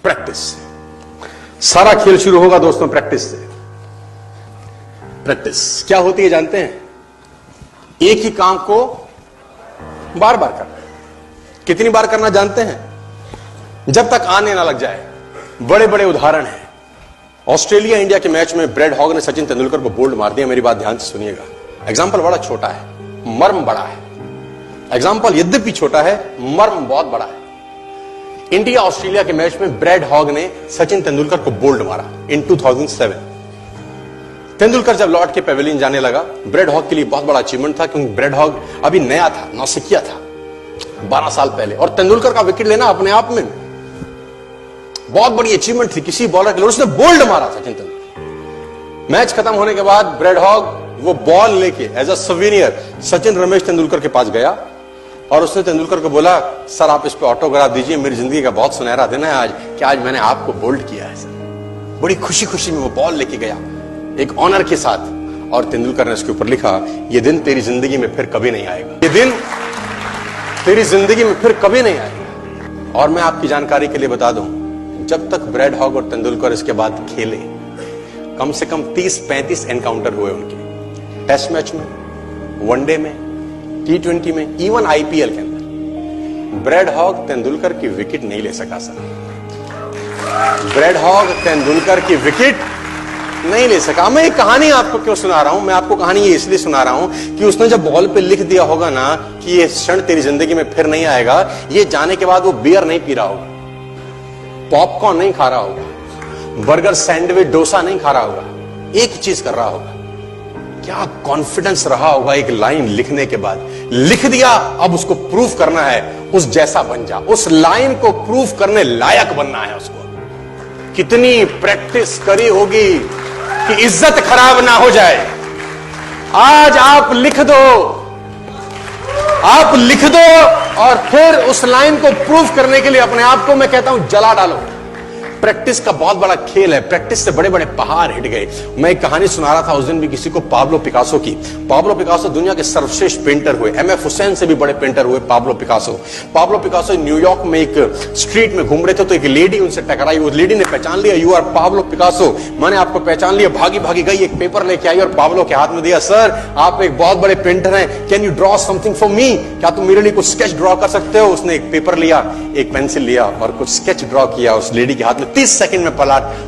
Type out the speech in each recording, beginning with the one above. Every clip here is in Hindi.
प्रैक्टिस से। सारा खेल शुरू होगा दोस्तों प्रैक्टिस से। प्रैक्टिस क्या होती है जानते हैं? एक ही काम को बार बार करना। कितनी बार करना जानते हैं? जब तक आने ना लग जाए। बड़े बड़े उदाहरण हैं। ऑस्ट्रेलिया इंडिया के मैच में ब्रैड हॉग ने सचिन तेंदुलकर को बोल्ड मार दिया। मेरी बात ध्यान से सुनिएगा। एग्जाम्पल बड़ा छोटा है, मर्म बड़ा है। एग्जाम्पल यद्यपि छोटा है, मर्म बहुत बड़ा है। इंडिया ऑस्ट्रेलिया के मैच में ब्रैड हॉग ने सचिन तेंदुलकर को बोल्ड मारा इन 2007। तेंदुलकर जब लौट के पेविलियन जाने लगा, ब्रैड हॉग के लिए बहुत बड़ा अचीवमेंट था, क्योंकि ब्रैड हॉग अभी नया था, नौसिखिया था 12 साल पहले, और तेंदुलकर का विकेट लेना अपने आप में बहुत बड़ी अचीवमेंट थी किसी बॉलर के लिए। उसने बोल्ड मारा सचिन तेंदुलकर। मैच खत्म होने के बाद ब्रैड हॉग वो बॉल लेके as a souvenir Sachin Ramesh Tendulkar के पास गया और उसने तेंदुलकर को बोला, सर आप इस पे ऑटोग्राफ दीजिए, मेरी जिंदगी का बहुत सुनहरा दिन है आज कि आज मैंने आपको बोल्ड किया है सर। बड़ी खुशी खुशी में वो बॉल लेके गया एक ऑनर के साथ, और तेंदुलकर ने उसके ऊपर लिखा, ये दिन तेरी जिंदगी में फिर कभी नहीं आएगा, ये दिन तेरी जिंदगी में फिर कभी नहीं आएगा। और मैं आपकी जानकारी के लिए बता दूं, जब तक ब्रैड हॉग और तेंदुलकर इसके बाद खेले, कम से कम 30-35 एनकाउंटर हुए उनके, टेस्ट मैच में, वनडे में, T20 में, इवन IPL के अंदर। ब्रैड हॉग तेंदुलकर की विकेट नहीं ले सका सर। ब्रैड हॉग तेंदुलकर की विकेट नहीं ले सका। मैं एक कहानी आपको क्यों सुना रहा हूं? मैं आपको कहानी ये इसलिए सुना रहा हूं कि उसने जब बॉल पे लिख दिया होगा ना कि ये क्षण तेरी जिंदगी में फिर नहीं आएगा, ये जाने के बाद वो बियर नहीं पी रहा होगा, पॉपकॉर्न नहीं खा रहा होगा, बर्गर सैंडविच डोसा नहीं खा रहा होगा, एक चीज कर रहा होगा। क्या कॉन्फिडेंस रहा होगा एक लाइन लिखने के बाद। लिख दिया, अब उसको प्रूफ करना है, उस जैसा बन जा। उस लाइन को प्रूफ करने लायक बनना है उसको। कितनी प्रैक्टिस करी होगी कि इज्जत खराब ना हो जाए। आज आप लिख दो, आप लिख दो, और फिर उस लाइन को प्रूफ करने के लिए अपने आप को मैं कहता हूं जला डालो। प्रैक्टिस का बहुत बड़ा खेल है। प्रैक्टिस से बड़े बड़े पहाड़ हिट गए। मैं एक कहानी सुना रहा था उस दिन भी किसी को, पाब्लो पिकासो की। पाब्लो पिकासो दुनिया के सर्वश्रेष्ठ पेंटर हुए। MF हुसैन से भी बड़े पेंटर हुए Pablo Picasso. Pablo Picasso New York में एक स्ट्रीट में घूम रहे थे तो एक लेडी उनसे टकराई। उस लेडी ने पहचान लिया, यू आर पाब्लो पिकासो, मैंने आपको पहचान लिया। भागी भागी गई, एक पेपर लेके आई और पाब्लो के हाथ में दिया। सर आप एक बहुत बड़े पेंटर हैं, can you draw something for me? क्या तुम मेरे लिए कुछ स्केच ड्रॉ कर सकते हो? उसने एक पेपर लिया, एक पेंसिल लिया और कुछ स्केच ड्रॉ किया उस लेडी के हाथ में। 30 सेकंड में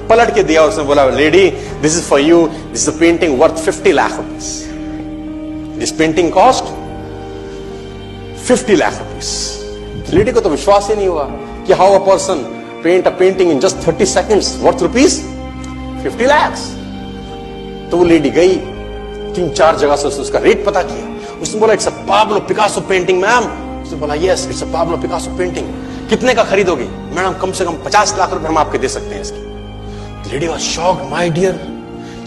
पलट के दिया। उसने बोला, lady this is for you, this is a painting worth 50 lakh rupees. This painting cost 50 lakh rupees. Lady को तो विश्वास ही नहीं हुआ कि how a person paint a painting in just 30 seconds worth rupees 50 lakh. तो वो लेडी गई, 3-4 जगह से उसने उसका रेट पता किया। उसने बोला, it's a Pablo Picasso painting ma'am. उसने बोला, yes it's a Pablo Picasso painting. कितने का खरीदोगे? मैडम कम से कम 50 लाख रुपए हम आपके दे सकते हैं इसकी। Lady was shocked, my dear,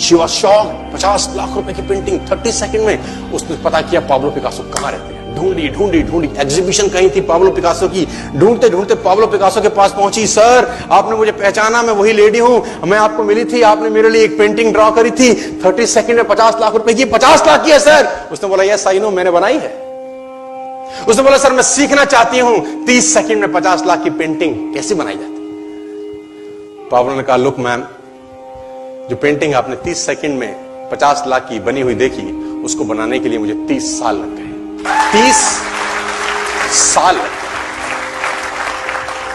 she was shocked. 50 lakh रुपए की पेंटिंग 30 सेकंड में। उसने पता किया पाब्लो पिकासो कहां रहते हैं। ढूंढी ढूंढी ढूंढी, एग्जीबिशन कहीं थी पाब्लो पिकासो की। ढूंढते ढूंढते पाब्लो पिकासो के पास पहुंची। सर आपने मुझे पहचाना, मैं वही लेडी हूं, मैं आपको मिली थी, आपने मेरे लिए एक पेंटिंग ड्रॉ करी थी 30 सेकंड में 50 लाख रुपए की। 50 लाख की है सर। उसने बोला, यस आई नो, मैंने बनाई है। उसने बोला, सर मैं सीखना चाहती हूं 30 सेकंड में 50 लाख की पेंटिंग कैसे बनाई जाती। पाब्लो ने कहा, लुक मैम, जो पेंटिंग आपने 30 सेकंड में 50 लाख की बनी हुई देखी, उसको बनाने के लिए मुझे 30 साल लग गए। 30 साल लग गए।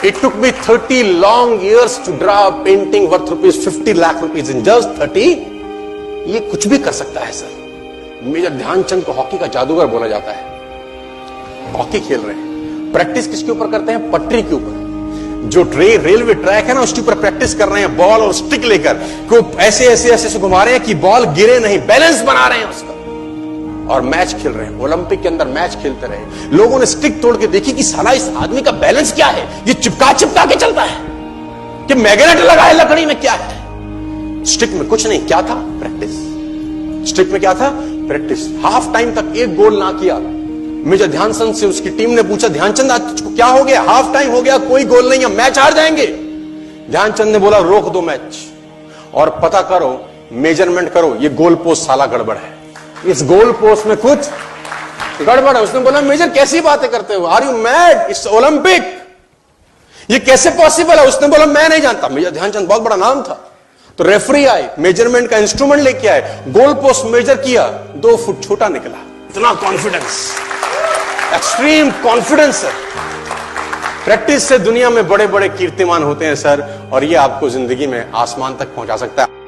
It took me 30 long years to draw a painting worth rupees 50 lakh rupees in just 30। ये कुछ भी कर सकता है सर। मेजर ध्यानचंद को हॉकी का जादूगर बोला जाता है। हॉकी खेल रहे हैं, प्रैक्टिस किसके ऊपर करते हैं? पटरी के ऊपर। जो रेलवे ट्रैक है ना, उसके ऊपर प्रैक्टिस कर रहे हैं, बॉल और स्टिक लेकर को ऐसे ऐसे ऐसे से घुमा रहे हैं कि बॉल गिरे नहीं, बैलेंस बना रहे हैं उसका, और मैच खेल रहे हैं। ओलंपिक के अंदर मैच खेलते रहे। लोगों ने स्टिक तोड़ के देखी कि साला इस आदमी का बैलेंस क्या है, ये चिपका चिपका के चलता है कि मैग्नेट लगा है लकड़ी में, क्या है? स्टिक में कुछ नहीं, क्या था? प्रैक्टिस। स्टिक में क्या था? प्रैक्टिस। हाफ टाइम तक एक गोल ना किया। मेजर ध्यानचंद से उसकी टीम ने पूछा, ध्यानचंद आज तुझको क्या हो गया? हाफ टाइम हो गया, कोई गोल नहीं है, मैच हार जाएंगे। ध्यानचंद ने बोला, रोक दो मैच और पता करो, मेजरमेंट करो, ये गोल पोस्ट साला गड़बड़ है, इस गोल पोस्ट में कुछ गड़बड़ है। उसने बोला, मेजर कैसी बातें करते हो? Are you mad? It's Olympic. ये कैसे पॉसिबल है? उसने बोला मैं नहीं जानता, मेजर ध्यानचंद बहुत बड़ा नाम था। तो रेफरी आए, मेजरमेंट का इंस्ट्रूमेंट लेके आए, गोल पोस्ट मेजर किया, 2 फुट छोटा निकला। इतना कॉन्फिडेंस, एक्सट्रीम कॉन्फिडेंस है। प्रैक्टिस से दुनिया में बड़े बड़े कीर्तिमान होते हैं सर, और ये आपको जिंदगी में आसमान तक पहुंचा सकता है।